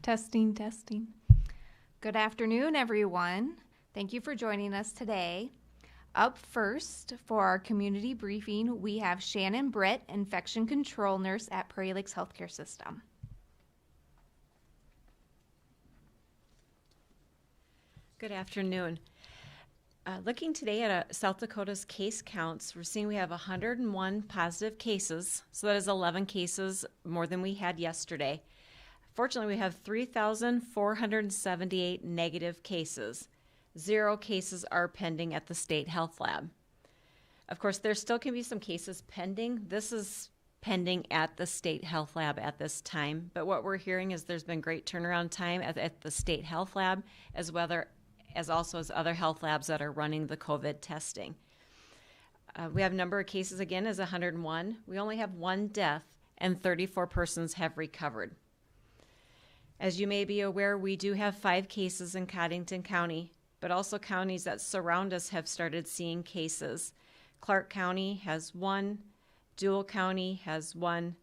Testing, testing. Good afternoon, everyone. Thank you for joining us today. Up first for our community briefing, we have Shannon Britt, Infection Control Nurse at Prairie Lakes Healthcare System. Good afternoon. Looking today at South Dakota's case counts, we're seeing we have 101 positive cases, so that is 11 cases more than we had yesterday. Fortunately, we have 3,478 negative cases. 0 cases are pending at the state health lab. Of course, there still can be some cases pending. This is pending at the state health lab at this time, but what we're hearing is there's been great turnaround time at the state health lab, as also as other health labs that are running the COVID testing. We have a number of cases again is 101. We only have 1 death and 34 persons have recovered. As you may be aware, we do have 5 cases in Cottington County, but also counties that surround us have started seeing cases. Clark County has 1, Dual County has 1,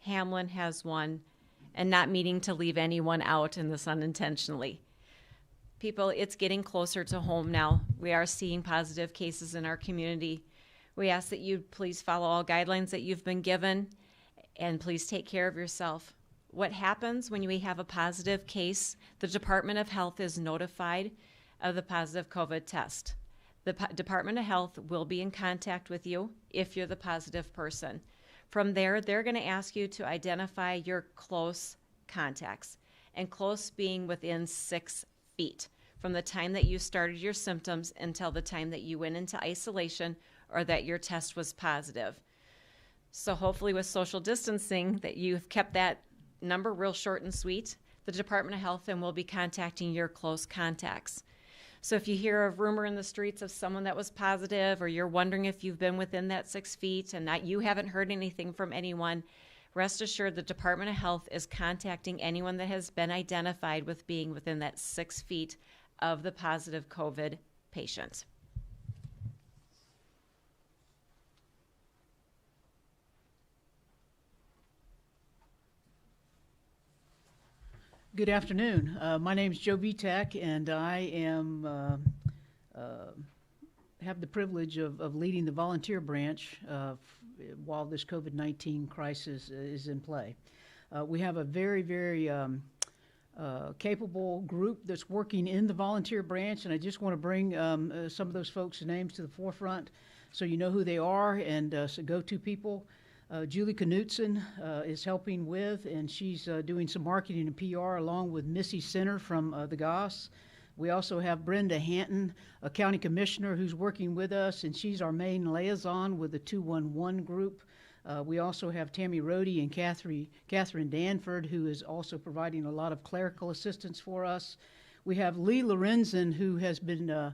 Hamlin has 1, and not meaning to leave anyone out in this unintentionally. People, it's getting closer to home now. We are seeing positive cases in our community. We ask that you please follow all guidelines that you've been given, and please take care of yourself. What happens when we have a positive case, the Department of Health is notified of the positive COVID test. The Department of Health will be in contact with you if you're the positive person. From there, they're going to ask you to identify your close contacts, and close being within 6 feet from the time that you started your symptoms until the time that you went into isolation or that your test was positive. So hopefully with social distancing that you've kept that number real short and sweet. The Department of Health then will be contacting your close contacts. So if you hear a rumor in the streets of someone that was positive, or you're wondering if you've been within that 6 feet and that you haven't heard anything from anyone, rest assured the Department of Health is contacting anyone that has been identified with being within that 6 feet of the positive COVID patient. Good afternoon. My name is Joe Vitak, and I am have the privilege of leading the volunteer branch while this COVID-19 crisis is in play. We have a very, very capable group that's working in the volunteer branch, and I just want to bring some of those folks' names to the forefront so you know who they are and so go-to people. Julie Knutson is helping with, and she's doing some marketing and PR along with Missy Center from the Goss. We also have Brenda Hanton, a county commissioner who's working with us, and she's our main liaison with the 211 group. We also have Tammy Rohde and Catherine Danford, who is also providing a lot of clerical assistance for us. We have Lee Lorenzen, who has been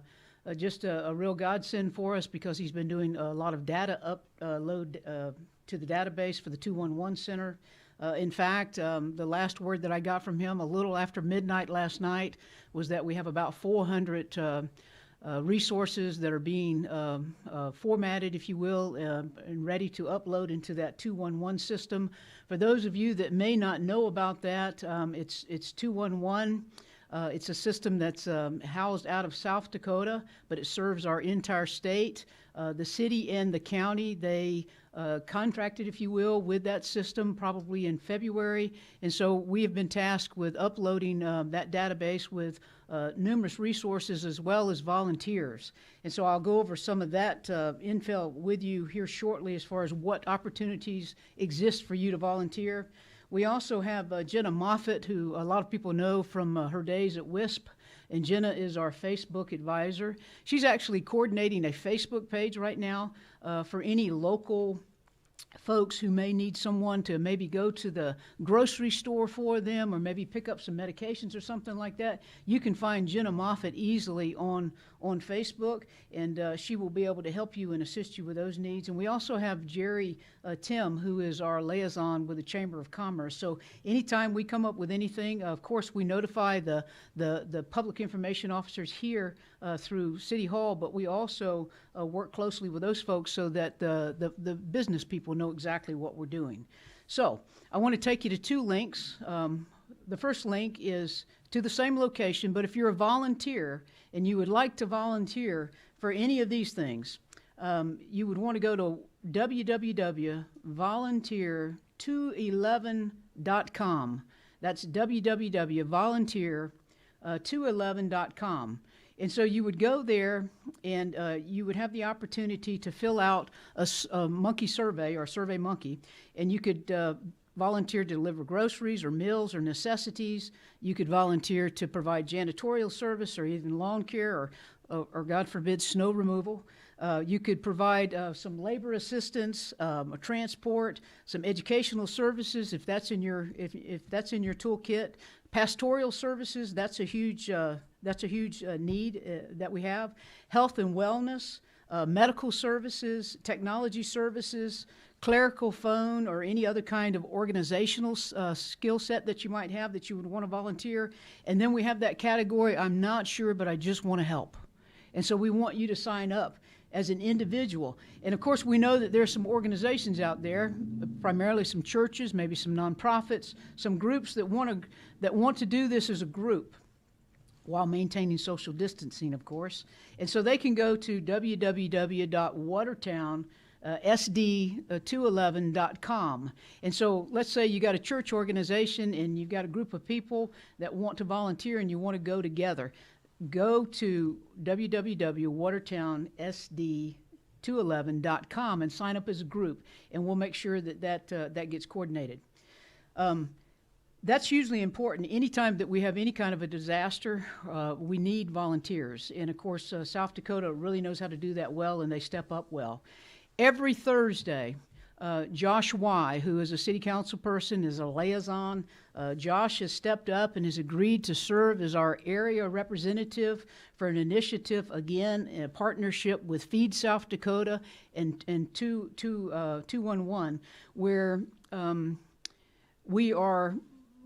just a real godsend for us because he's been doing a lot of data upload to the database for the 211 Center. In fact, the last word that I got from him a little after midnight last night was that we have about 400 resources that are being formatted, if you will, and ready to upload into that 211 system. For those of you that may not know about that, it's 211. It's a system that's housed out of South Dakota, but it serves our entire state. The city and the county, they contracted, if you will, with that system probably in February. And so we have been tasked with uploading that database with numerous resources as well as volunteers. And so I'll go over some of that info with you here shortly as far as what opportunities exist for you to volunteer. We also have Jenna Moffitt, who a lot of people know from her days at WISP, and Jenna is our Facebook advisor. She's actually coordinating a Facebook page right now for any local folks who may need someone to maybe go to the grocery store for them or maybe pick up some medications or something like that. You can find Jenna Moffitt easily on Facebook, and she will be able to help you and assist you with those needs. And we also have Jerry Tim, who is our liaison with the Chamber of Commerce. So anytime we come up with anything, of course, we notify the public information officers here through City Hall, but we also work closely with those folks so that the business people know exactly what we're doing. So I want to take you to two links. the first link is to the same location, but if you're a volunteer and you would like to volunteer for any of these things, you would want to go to www.volunteer211.com. That's www.volunteer211.com. And so you would go there and you would have the opportunity to fill out a monkey survey or Survey Monkey, and you could volunteer to deliver groceries or meals or necessities. You could volunteer to provide janitorial service or even lawn care or God forbid, snow removal. You could provide some labor assistance, transport, some educational services if that's in your toolkit. Pastoral services, that's a huge need that we have. Health and wellness, medical services, technology services, clerical phone, or any other kind of organizational skill set that you might have that you would want to volunteer. And then we have that category, I'm not sure, but I just want to help. And so we want you to sign up as an individual. And of course, we know that there's some organizations out there, primarily some churches, maybe some nonprofits, some groups that want to do this as a group while maintaining social distancing, of course. And so they can go to www.watertownsd211.com. And so let's say you got a church organization and you've got a group of people that want to volunteer and you want to go together. Go to www.watertownsd211.com and sign up as a group, and we'll make sure that gets coordinated. That's usually important. Anytime that we have any kind of a disaster, we need volunteers. And of course, South Dakota really knows how to do that well, and they step up well. Every Thursday, Josh Y., who is a city council person, is a liaison. Josh has stepped up and has agreed to serve as our area representative for an initiative, again, in a partnership with Feed South Dakota and 211, where we are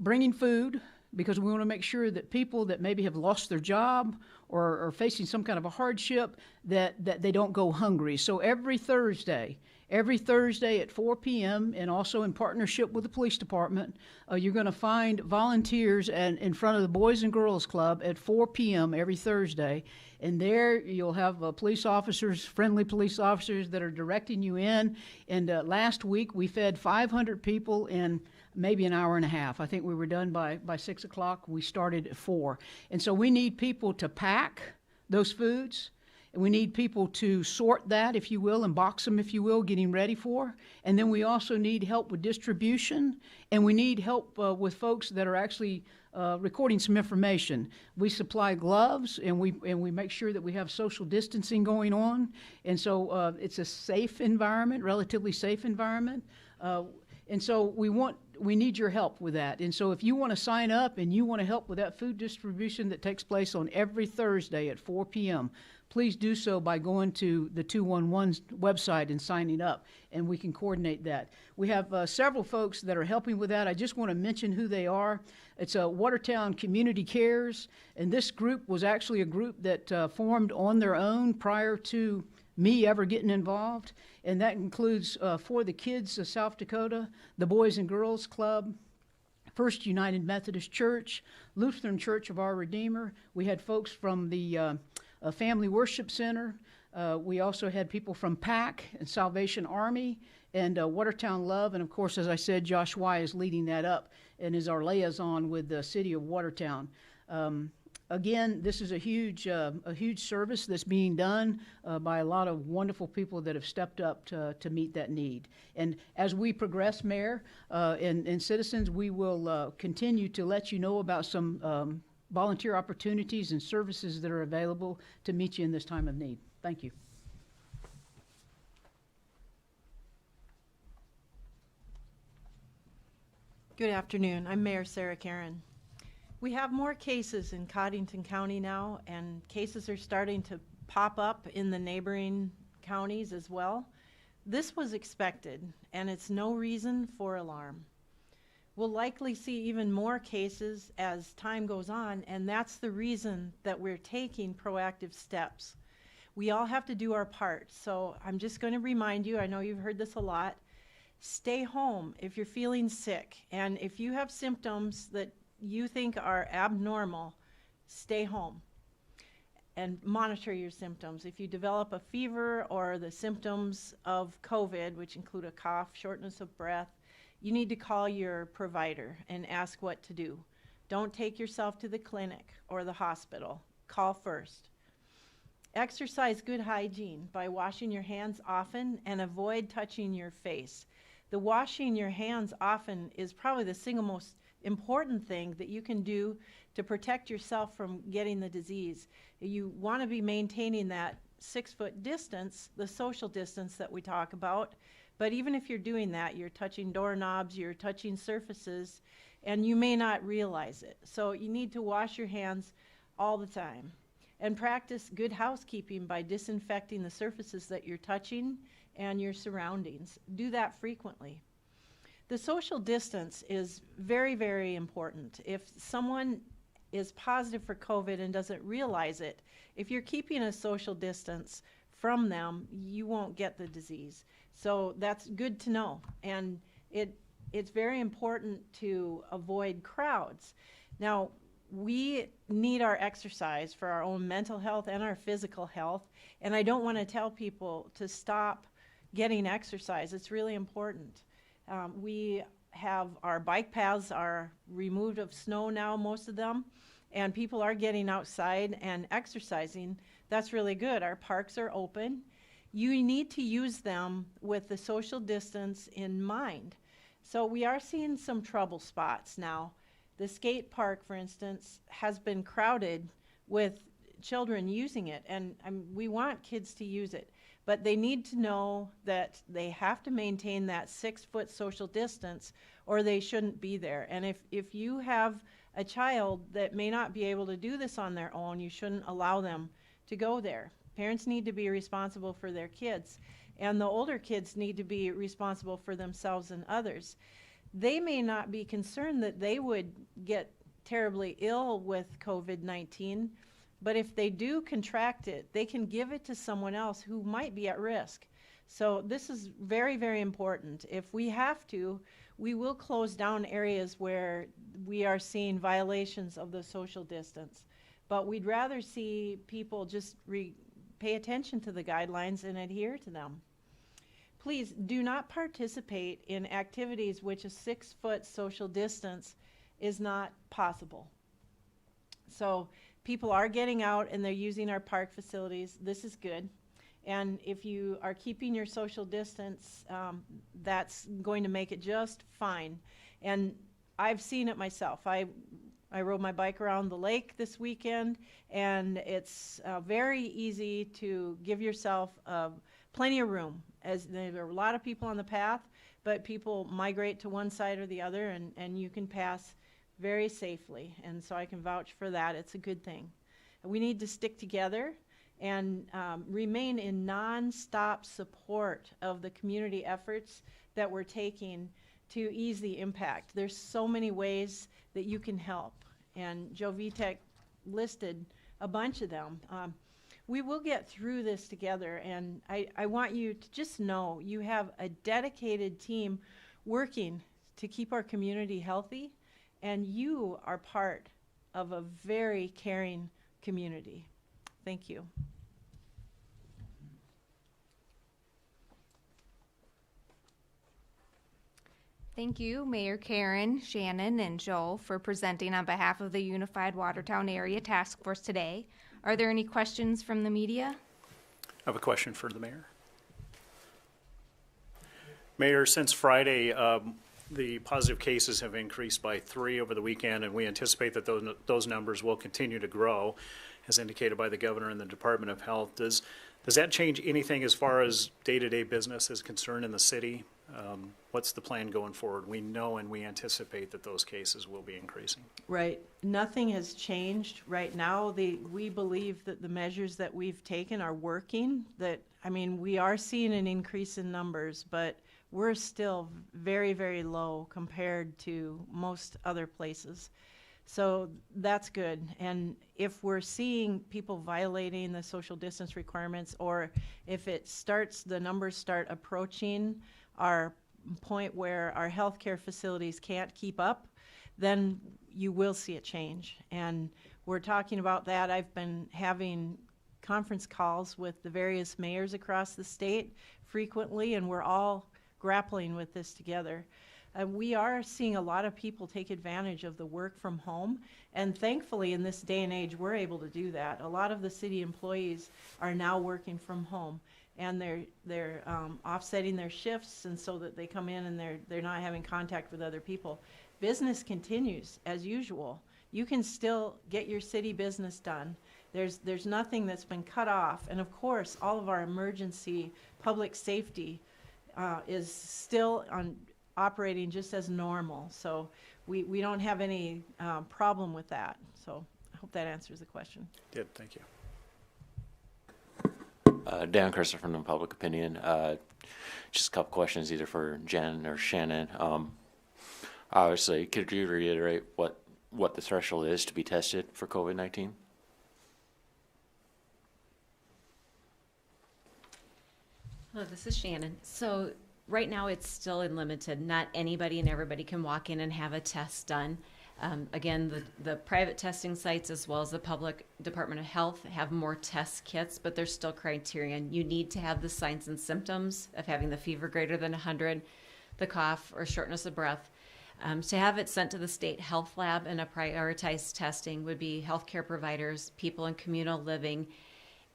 bringing food because we want to make sure that people that maybe have lost their job or are facing some kind of a hardship, that they don't go hungry. So every Thursday at 4 p.m., and also in partnership with the police department, you're going to find volunteers in front of the Boys and Girls Club at 4 p.m. every Thursday. And there you'll have police officers, friendly police officers that are directing you in. And last week we fed 500 people in maybe an hour and a half. I think we were done by 6 o'clock. We started at 4. And so we need people to pack those foods. And we need people to sort that, if you will, and box them, if you will, getting ready for. And then we also need help with distribution, and we need help with folks that are actually recording some information. We supply gloves, and we make sure that we have social distancing going on. And so it's a safe environment, relatively safe environment. And so we need your help with that. And so if you want to sign up and you want to help with that food distribution that takes place on every Thursday at 4 p.m., please do so by going to the 211's website and signing up, and we can coordinate that. We have several folks that are helping with that. I just want to mention who they are. It's Watertown Community Cares, and this group was actually a group that formed on their own prior to me ever getting involved, and that includes For the Kids of South Dakota, the Boys and Girls Club, First United Methodist Church, Lutheran Church of Our Redeemer. We had folks from the Family Worship Center. We also had people from PAC and Salvation Army and Watertown Love. And of course, as I said, Josh Y. is leading that up and is our liaison with the city of Watertown. Again, this is a huge service that's being done by a lot of wonderful people that have stepped up to meet that need. And as we progress, Mayor, and citizens, we will continue to let you know about some volunteer opportunities and services that are available to meet you in this time of need. Thank you. Good afternoon. I'm Mayor Sarah Karen. We have more cases in Cottington County now, and cases are starting to pop up in the neighboring counties as well. This was expected, and it's no reason for alarm. We'll likely see even more cases as time goes on, and that's the reason that we're taking proactive steps. We all have to do our part, so I'm just going to remind you, I know you've heard this a lot, stay home if you're feeling sick, and if you have symptoms that you think are abnormal, stay home and monitor your symptoms. If you develop a fever or the symptoms of COVID, which include a cough, shortness of breath, you need to call your provider and ask what to do. Don't take yourself to the clinic or the hospital. Call first. Exercise good hygiene by washing your hands often and avoid touching your face. The washing your hands often is probably the single most important thing that you can do to protect yourself from getting the disease. You want to be maintaining that 6-foot distance, the social distance that we talk about, but even if you're doing that, you're touching doorknobs, you're touching surfaces, and you may not realize it. So you need to wash your hands all the time. And practice good housekeeping by disinfecting the surfaces that you're touching and your surroundings. Do that frequently. The social distance is very, very important. If someone is positive for COVID and doesn't realize it, if you're keeping a social distance from them, you won't get the disease. So that's good to know. And it's very important to avoid crowds. Now, we need our exercise for our own mental health and our physical health, and I don't want to tell people to stop getting exercise. It's really important. We have our bike paths are removed of snow now, most of them, and people are getting outside and exercising. That's really good. Our parks are open. You need to use them with the social distance in mind. So we are seeing some trouble spots now. The skate park, for instance, has been crowded with children using it, and we want kids to use it, but they need to know that they have to maintain that 6-foot social distance or they shouldn't be there. And if you have a child that may not be able to do this on their own, you shouldn't allow them to go there. Parents need to be responsible for their kids, and the older kids need to be responsible for themselves and others. They may not be concerned that they would get terribly ill with COVID-19, but if they do contract it, they can give it to someone else who might be at risk. So this is very, very important. If we have to, we will close down areas where we are seeing violations of the social distance. But we'd rather see people just pay attention to the guidelines and adhere to them. Please do not participate in activities which a 6-foot social distance is not possible. So people are getting out and they're using our park facilities. This is good. And if you are keeping your social distance, that's going to make it just fine. And I've seen it myself. I rode my bike around the lake this weekend, and it's very easy to give yourself plenty of room, as there are a lot of people on the path, but people migrate to one side or the other, and you can pass very safely. And so I can vouch for that. It's a good thing. We need to stick together and remain in non-stop support of the community efforts that we're taking to ease the impact. There's so many ways that you can help, and Joe Vitek listed a bunch of them. We will get through this together, and I want you to just know you have a dedicated team working to keep our community healthy, and you are part of a very caring community. Thank you. Thank you, Mayor Karen, Shannon, and Joel, for presenting on behalf of the Unified Watertown Area Task Force today. Are there any questions from the media? I have a question for the mayor. Mayor, since Friday, the positive cases have increased by 3 over the weekend, and we anticipate that those numbers will continue to grow, as indicated by the governor and the Department of Health. Does that change anything as far as day-to-day business is concerned in the city? What's the plan going forward? We know and we anticipate that those cases will be increasing. Right. Nothing has changed right now. We believe that the measures that we've taken are working. We are seeing an increase in numbers, but we're still very, very low compared to most other places. So that's good. And if we're seeing people violating the social distance requirements, or if the numbers start approaching our point where our healthcare facilities can't keep up, then you will see a change. And we're talking about that. I've been having conference calls with the various mayors across the state frequently, and we're all grappling with this together. We are seeing a lot of people take advantage of the work from home, and thankfully in this day and age we're able to do that. A lot of the city employees are now working from home, and they're offsetting their shifts, and so that they come in and they're not having contact with other people. Business continues as usual. You can still get your city business done. There's nothing that's been cut off, and of course all of our emergency public safety is still operating just as normal. So we don't have any problem with that. So I hope that answers the question. Did, thank you. Dan Christopher from the Public Opinion. Just a couple questions either for Jen or Shannon. Obviously, could you reiterate what the threshold is to be tested for COVID-19? Hello, this is Shannon. So right now it's still in limited. Not anybody and everybody can walk in and have a test done. Again, the private testing sites as well as the public Department of Health have more test kits, but there's still criterion. You need to have the signs and symptoms of having the fever greater than 100, the cough or shortness of breath. To have it sent to the state health lab and a prioritized testing would be healthcare providers, people in communal living,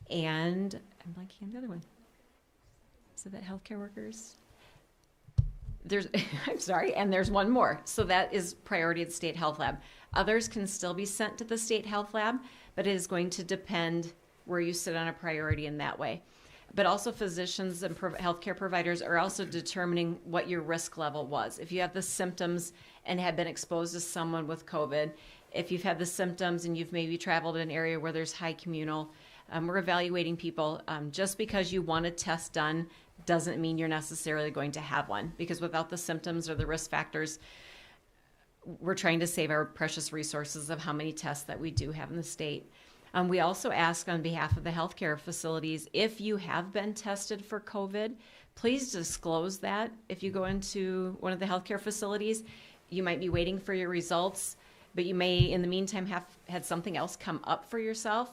and I'm blanking on the other one. So that healthcare workers? There's, I'm sorry, and there's one more. So that is priority at the state health lab. Others can still be sent to the state health lab, but it is going to depend where you sit on a priority in that way. But also physicians and healthcare providers are also determining what your risk level was. If you have the symptoms and have been exposed to someone with COVID, if you've had the symptoms and you've maybe traveled in an area where there's high communal, we're evaluating people. Just because you want a test done doesn't mean you're necessarily going to have one, because without the symptoms or the risk factors, we're trying to save our precious resources of how many tests that we do have in the state. We also ask on behalf of the healthcare facilities, if you have been tested for COVID, please disclose that. If you go into one of the healthcare facilities, you might be waiting for your results, but you may in the meantime have had something else come up for yourself.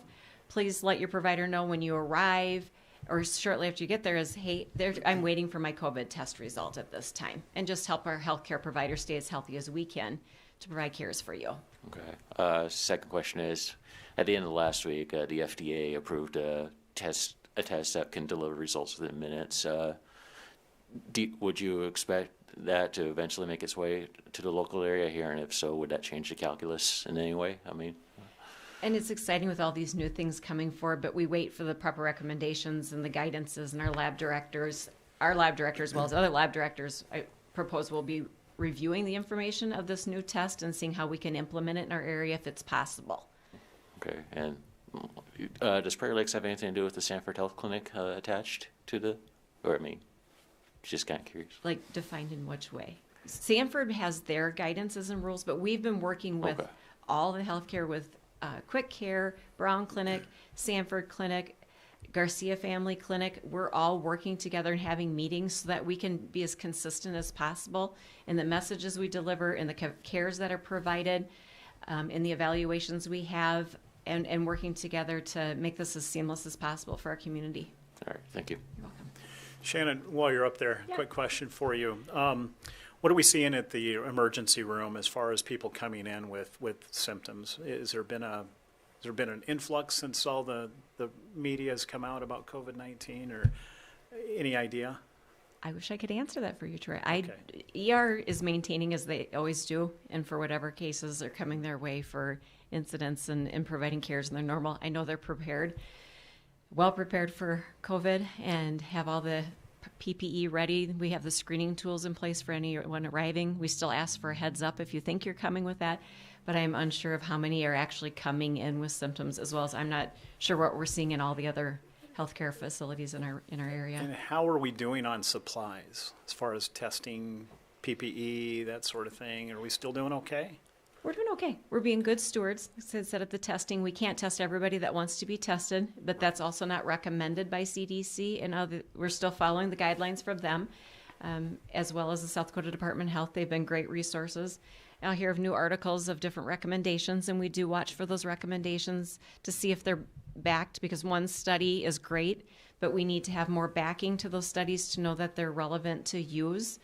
Please let your provider know when you arrive or shortly after you get there is, hey, I'm waiting for my COVID test result at this time, and just help our healthcare providers stay as healthy as we can to provide cares for you. Okay. Second question is, at the end of last week, the FDA approved a test that can deliver results within minutes. Would you expect that to eventually make its way to the local area here? And if so, would that change the calculus in any way? I mean, and it's exciting with all these new things coming forward, but we wait for the proper recommendations and the guidances, and our lab director as well as other lab directors, I propose will be reviewing the information of this new test and seeing how we can implement it in our area if it's possible. Okay. And does Prairie Lakes have anything to do with the Sanford Health Clinic attached to the, or I mean, just kind of curious. Like defined in which way? Sanford has their guidances and rules, but we've been working with all the healthcare with Quick Care, Brown Clinic, Sanford Clinic, Garcia Family Clinic. We're all working together and having meetings so that we can be as consistent as possible in the messages we deliver, in the cares that are provided, in the evaluations we have, and working together to make this as seamless as possible for our community. All right, thank you. You're welcome. Shannon, while you're up there, quick question for you. What are we seeing at the emergency room as far as people coming in with symptoms? Has there been an influx since all the media has come out about COVID-19, or any idea? I wish I could answer that for you, Troy. ER is maintaining as they always do, and for whatever cases are coming their way for incidents and providing cares in their normal. I know they're prepared, well prepared for COVID, and have all the PPE ready. We have the screening tools in place for anyone arriving. We still ask for a heads up if you think you're coming with that, but I'm unsure of how many are actually coming in with symptoms, as well as I'm not sure what we're seeing in all the other healthcare facilities in our area. And how are we doing on supplies as far as testing, PPE, that sort of thing? Are we still doing okay? We're doing okay. We're being good stewards. Instead of the testing, we can't test everybody that wants to be tested, but that's also not recommended by CDC, and we're still following the guidelines from them, as well as the South Dakota Department of Health. They've been great resources. I'll hear of new articles of different recommendations, and we do watch for those recommendations to see if they're backed, because one study is great, but we need to have more backing to those studies to know that they're relevant to use.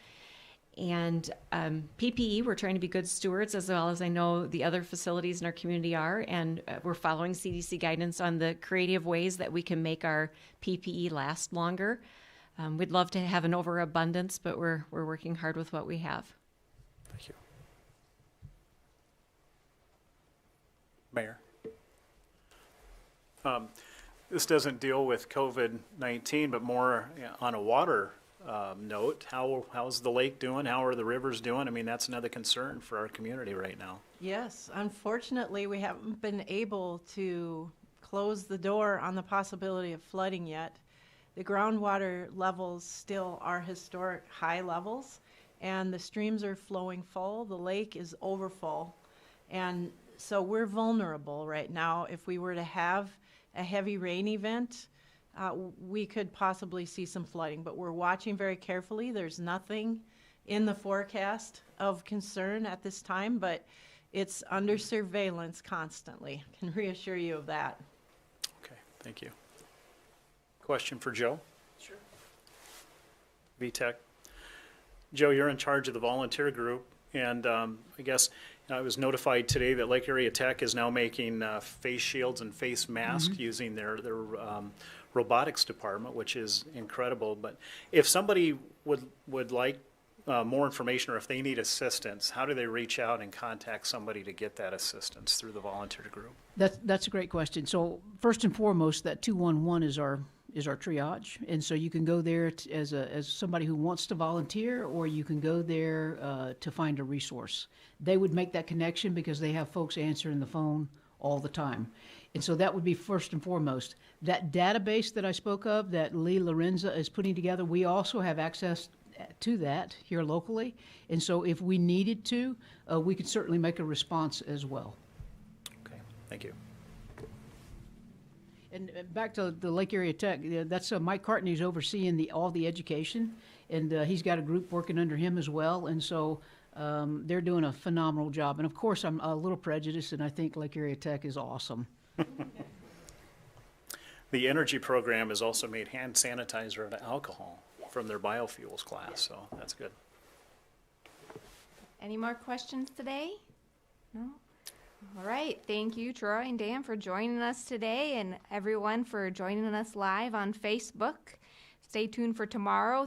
And PPE, we're trying to be good stewards, as well as I know the other facilities in our community are, and we're following CDC guidance on the creative ways that we can make our PPE last longer. We'd love to have an overabundance, but we're working hard with what we have. Thank you. Mayor. This doesn't deal with COVID-19, but more on a water note. How's the lake doing? How are the rivers doing? I mean, that's another concern for our community right now. Yes, unfortunately, we haven't been able to close the door on the possibility of flooding yet. The groundwater levels still are historic high levels, and the streams are flowing full. The lake is overfull, and so we're vulnerable right now. If we were to have a heavy rain event, we could possibly see some flooding, but we're watching very carefully. There's nothing in the forecast of concern at this time, but it's under surveillance constantly. I can reassure you of that. Okay, thank you. Question for Joe? Sure. VTech. Joe, you're in charge of the volunteer group, and I guess I was notified today that Lake Area Tech is now making face shields and face masks using their robotics department, which is incredible. But if somebody would like more information, or if they need assistance, how do they reach out and contact somebody to get that assistance through the volunteer group? That's a great question. So first and foremost, that 211 is our triage, and so you can go there as somebody who wants to volunteer, or you can go there to find a resource. They would make that connection because they have folks answering the phone all the time, and so that would be first and foremost. That database that I spoke of, that Lee Lorenza is putting together, we also have access to that here locally, and so if we needed to, we could certainly make a response as well. Okay, thank you. And back to the Lake Area Tech, that's Mike Cartney who's overseeing all the education, and he's got a group working under him as well, and so they're doing a phenomenal job. And of course, I'm a little prejudiced, and I think Lake Area Tech is awesome. The energy program has also made hand sanitizer out of alcohol from their biofuels class, so that's good. Any more questions today? No? All right. Thank you, Troy and Dan, for joining us today, and everyone for joining us live on Facebook. Stay tuned for tomorrow.